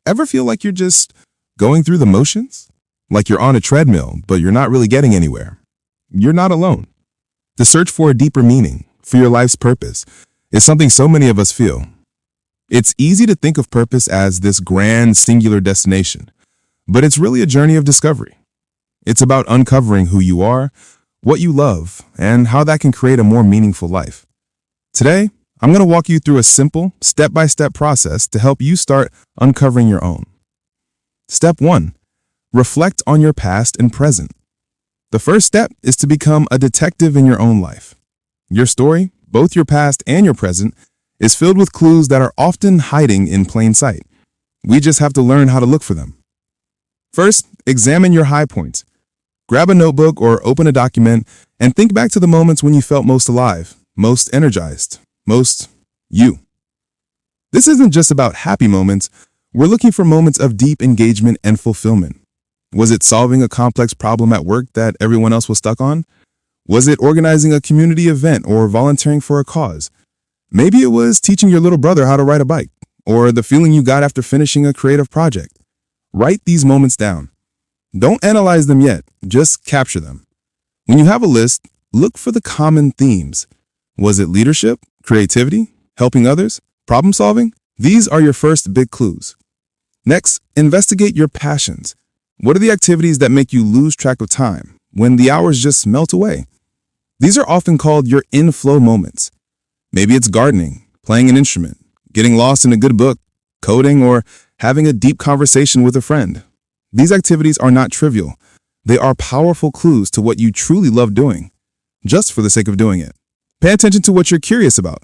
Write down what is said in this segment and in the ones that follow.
Ever feel like you're just going through the motions? Like you're on a treadmill, but you're not really getting anywhere? You're not alone. The search for a deeper meaning, for your life's purpose, is something so many of us feel. It's easy to think of purpose as this grand, singular destination, but it's really a journey of discovery. It's about uncovering who you are, what you love, and how that can create a more meaningful life. Today, I'm going to walk you through a simple, step-by-step process to help you start uncovering your own. Step 1. Reflect on your past and present. The first step is to become a detective in your own life. Your story, both your past and your present, is filled with clues that are often hiding in plain sight. We just have to learn how to look for them. First, examine your high points. Grab a notebook or open a document and think back to the moments when you felt most alive, most energized, most you. This isn't just about happy moments. We're looking for moments of deep engagement and fulfillment. Was it solving a complex problem at work that everyone else was stuck on? Was it organizing a community event or volunteering for a cause? Maybe it was teaching your little brother how to ride a bike, or the feeling you got after finishing a creative project. Write these moments down. Don't analyze them yet, just capture them. When you have a list, look for the common themes. Was it leadership, creativity, helping others, problem solving? These are your first big clues. Next, investigate your passions. What are the activities that make you lose track of time when the hours just melt away? These are often called your in-flow moments. Maybe it's gardening, playing an instrument, getting lost in a good book, coding, or having a deep conversation with a friend. These activities are not trivial. They are powerful clues to what you truly love doing, just for the sake of doing it. Pay attention to what you're curious about.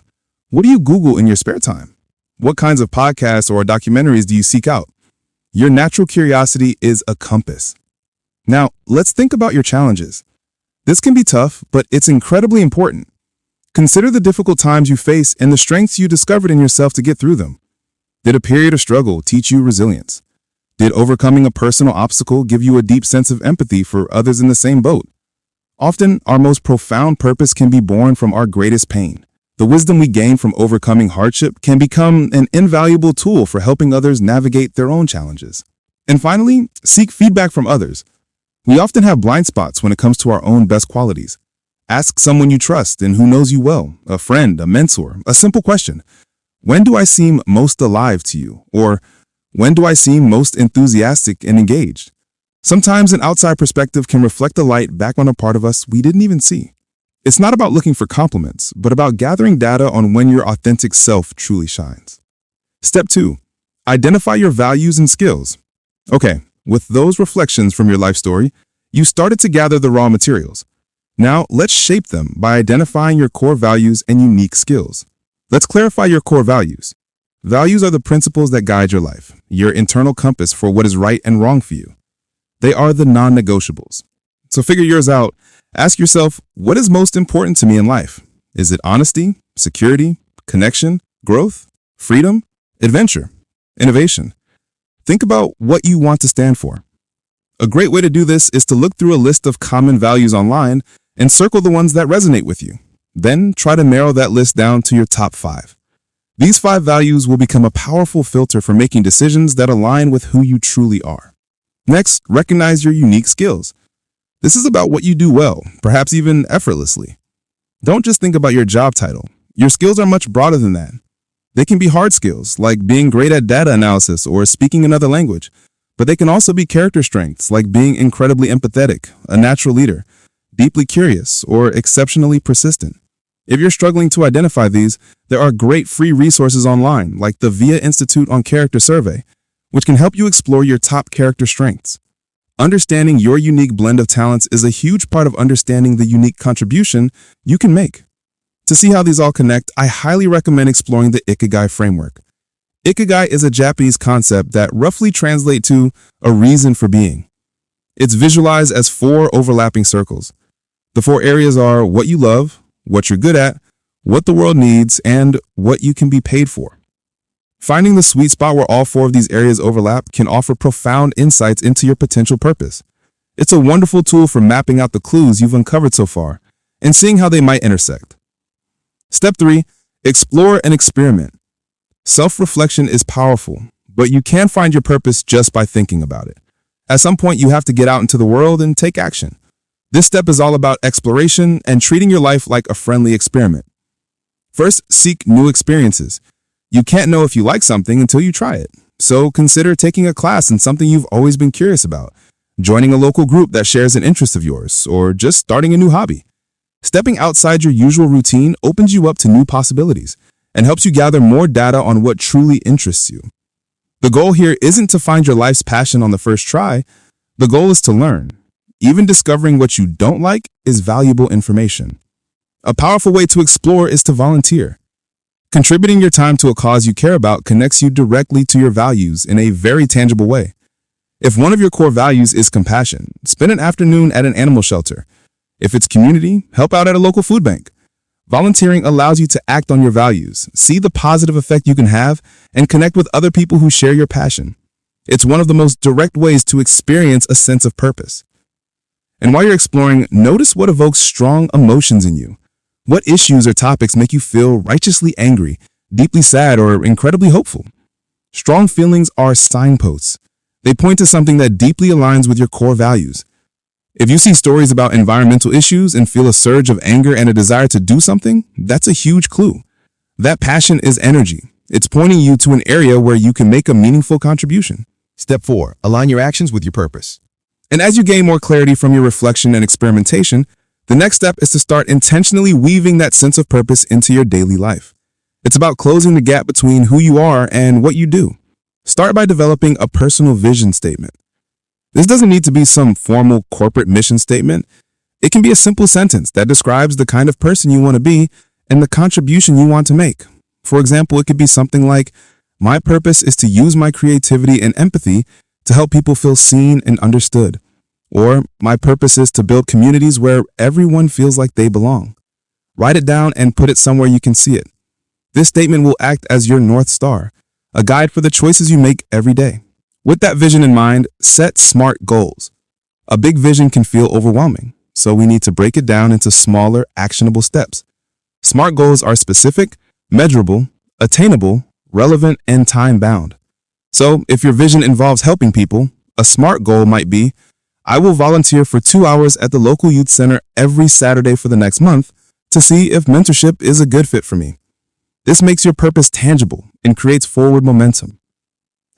What do you Google in your spare time? What kinds of podcasts or documentaries do you seek out? Your natural curiosity is a compass. Now, let's think about your challenges. This can be tough, but it's incredibly important. Consider the difficult times you face and the strengths you discovered in yourself to get through them. Did a period of struggle teach you resilience? Did overcoming a personal obstacle give you a deep sense of empathy for others in the same boat? Often, our most profound purpose can be born from our greatest pain. The wisdom we gain from overcoming hardship can become an invaluable tool for helping others navigate their own challenges. And finally, seek feedback from others. We often have blind spots when it comes to our own best qualities. Ask someone you trust and who knows you well, a friend, a mentor, a simple question. When do I seem most alive to you? Or when do I seem most enthusiastic and engaged? Sometimes an outside perspective can reflect a light back on a part of us we didn't even see. It's not about looking for compliments, but about gathering data on when your authentic self truly shines. Step 2. Identify your values and skills. Okay, with those reflections from your life story, you started to gather the raw materials. Now, let's shape them by identifying your core values and unique skills. Let's clarify your core values. Values are the principles that guide your life, your internal compass for what is right and wrong for you. They are the non-negotiables. So figure yours out. Ask yourself, what is most important to me in life? Is it honesty, security, connection, growth, freedom, adventure, innovation? Think about what you want to stand for. A great way to do this is to look through a list of common values online and circle the ones that resonate with you. Then try to narrow that list down to your top 5. These 5 values will become a powerful filter for making decisions that align with who you truly are. Next, recognize your unique skills. This is about what you do well, perhaps even effortlessly. Don't just think about your job title. Your skills are much broader than that. They can be hard skills, like being great at data analysis or speaking another language, but they can also be character strengths, like being incredibly empathetic, a natural leader, deeply curious, or exceptionally persistent. If you're struggling to identify these, there are great free resources online, like the VIA Institute on Character Survey, which can help you explore your top character strengths. Understanding your unique blend of talents is a huge part of understanding the unique contribution you can make. To see how these all connect, I highly recommend exploring the Ikigai framework. Ikigai is a Japanese concept that roughly translates to a reason for being. It's visualized as 4 overlapping circles. The 4 areas are what you love, what you're good at, what the world needs, and what you can be paid for. Finding the sweet spot where all 4 of these areas overlap can offer profound insights into your potential purpose. It's a wonderful tool for mapping out the clues you've uncovered so far and seeing how they might intersect. Step 3. Explore and experiment. Self-reflection is powerful, but you can find your purpose just by thinking about it. At some point, you have to get out into the world and take action. This step is all about exploration and treating your life like a friendly experiment. First, seek new experiences. You can't know if you like something until you try it. So consider taking a class in something you've always been curious about, joining a local group that shares an interest of yours, or just starting a new hobby. Stepping outside your usual routine opens you up to new possibilities and helps you gather more data on what truly interests you. The goal here isn't to find your life's passion on the first try. The goal is to learn. Even discovering what you don't like is valuable information. A powerful way to explore is to volunteer. Contributing your time to a cause you care about connects you directly to your values in a very tangible way. If one of your core values is compassion, spend an afternoon at an animal shelter. If it's community, help out at a local food bank. Volunteering allows you to act on your values, see the positive effect you can have, and connect with other people who share your passion. It's one of the most direct ways to experience a sense of purpose. And while you're exploring, notice what evokes strong emotions in you. What issues or topics make you feel righteously angry, deeply sad, or incredibly hopeful? Strong feelings are signposts. They point to something that deeply aligns with your core values. If you see stories about environmental issues and feel a surge of anger and a desire to do something, that's a huge clue. That passion is energy. It's pointing you to an area where you can make a meaningful contribution. Step 4. Align your actions with your purpose. And as you gain more clarity from your reflection and experimentation, the next step is to start intentionally weaving that sense of purpose into your daily life. It's about closing the gap between who you are and what you do. Start by developing a personal vision statement. This doesn't need to be some formal corporate mission statement. It can be a simple sentence that describes the kind of person you want to be and the contribution you want to make. For example, it could be something like, "My purpose is to use my creativity and empathy to help people feel seen and understood." Or, "My purpose is to build communities where everyone feels like they belong." Write it down and put it somewhere you can see it. This statement will act as your North Star, a guide for the choices you make every day. With that vision in mind, set SMART goals. A big vision can feel overwhelming, so we need to break it down into smaller, actionable steps. SMART goals are specific, measurable, attainable, relevant, and time-bound. So, if your vision involves helping people, a SMART goal might be, "I will volunteer for 2 hours at the local youth center every Saturday for the next month to see if mentorship is a good fit for me." This makes your purpose tangible and creates forward momentum.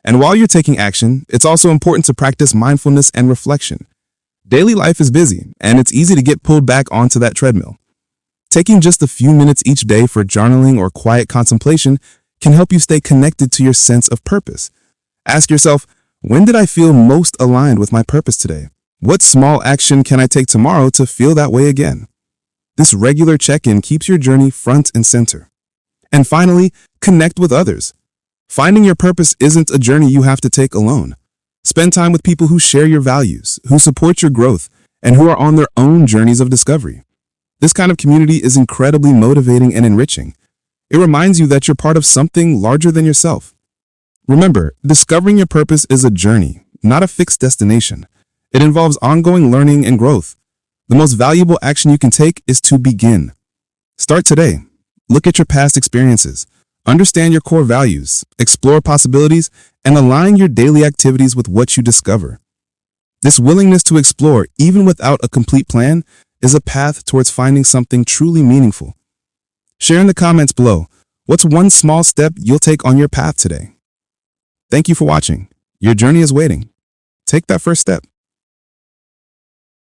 And while you're taking action, it's also important to practice mindfulness and reflection. Daily life is busy, and it's easy to get pulled back onto that treadmill. Taking just a few minutes each day for journaling or quiet contemplation can help you stay connected to your sense of purpose. Ask yourself, when did I feel most aligned with my purpose today? What small action can I take tomorrow to feel that way again? This regular check-in keeps your journey front and center. And finally, connect with others. Finding your purpose isn't a journey you have to take alone. Spend time with people who share your values, who support your growth, and who are on their own journeys of discovery. This kind of community is incredibly motivating and enriching. It reminds you that you're part of something larger than yourself. Remember, discovering your purpose is a journey, not a fixed destination. It involves ongoing learning and growth. The most valuable action you can take is to begin. Start today. Look at your past experiences. Understand your core values, explore possibilities, and align your daily activities with what you discover. This willingness to explore, even without a complete plan, is a path towards finding something truly meaningful. Share in the comments below, what's one small step you'll take on your path today? Thank you for watching. Your journey is waiting. Take that first step.